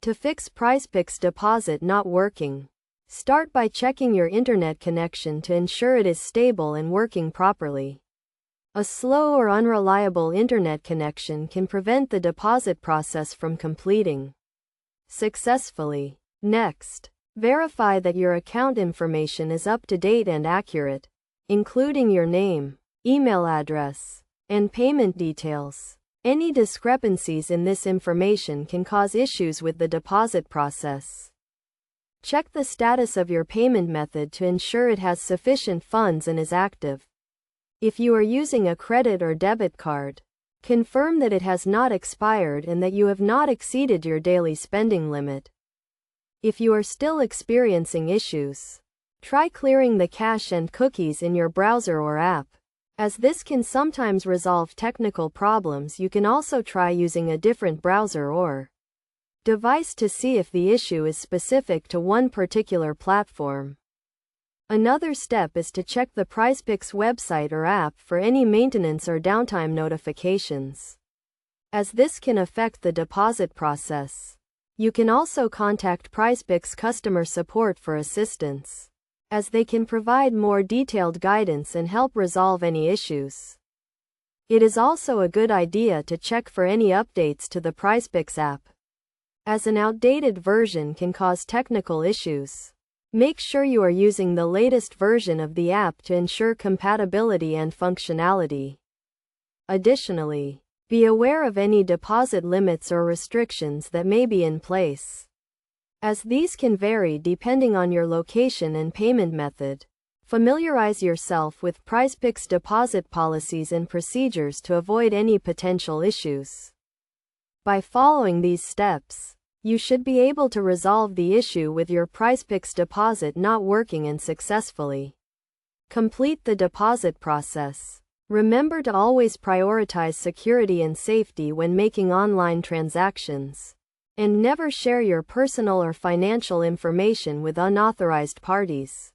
To fix Prizepicks deposit not working, start by checking your internet connection to ensure it is stable and working properly. A slow or unreliable internet connection can prevent the deposit process from completing successfully. Next, verify that your account information is up to date and accurate, including your name, email address, and payment details. Any discrepancies in this information can cause issues with the deposit process. Check the status of your payment method to ensure it has sufficient funds and is active. If you are using a credit or debit card, confirm that it has not expired and that you have not exceeded your daily spending limit. If you are still experiencing issues, try clearing the cache and cookies in your browser or app. As this can sometimes resolve technical problems, you can also try using a different browser or device to see if the issue is specific to one particular platform. Another step is to check the Prizepicks website or app for any maintenance or downtime notifications, as this can affect the deposit process. You can also contact Prizepicks customer support for assistance, as they can provide more detailed guidance and help resolve any issues. It is also a good idea to check for any updates to the Prizepicks app, as an outdated version can cause technical issues. Make sure you are using the latest version of the app to ensure compatibility and functionality. Additionally, be aware of any deposit limits or restrictions that may be in place, as these can vary depending on your location and payment method. Familiarize yourself with Prizepicks deposit policies and procedures to avoid any potential issues. By following these steps, you should be able to resolve the issue with your Prizepicks deposit not working and successfully complete the deposit process. Remember to always prioritize security and safety when making online transactions, and never share your personal or financial information with unauthorized parties.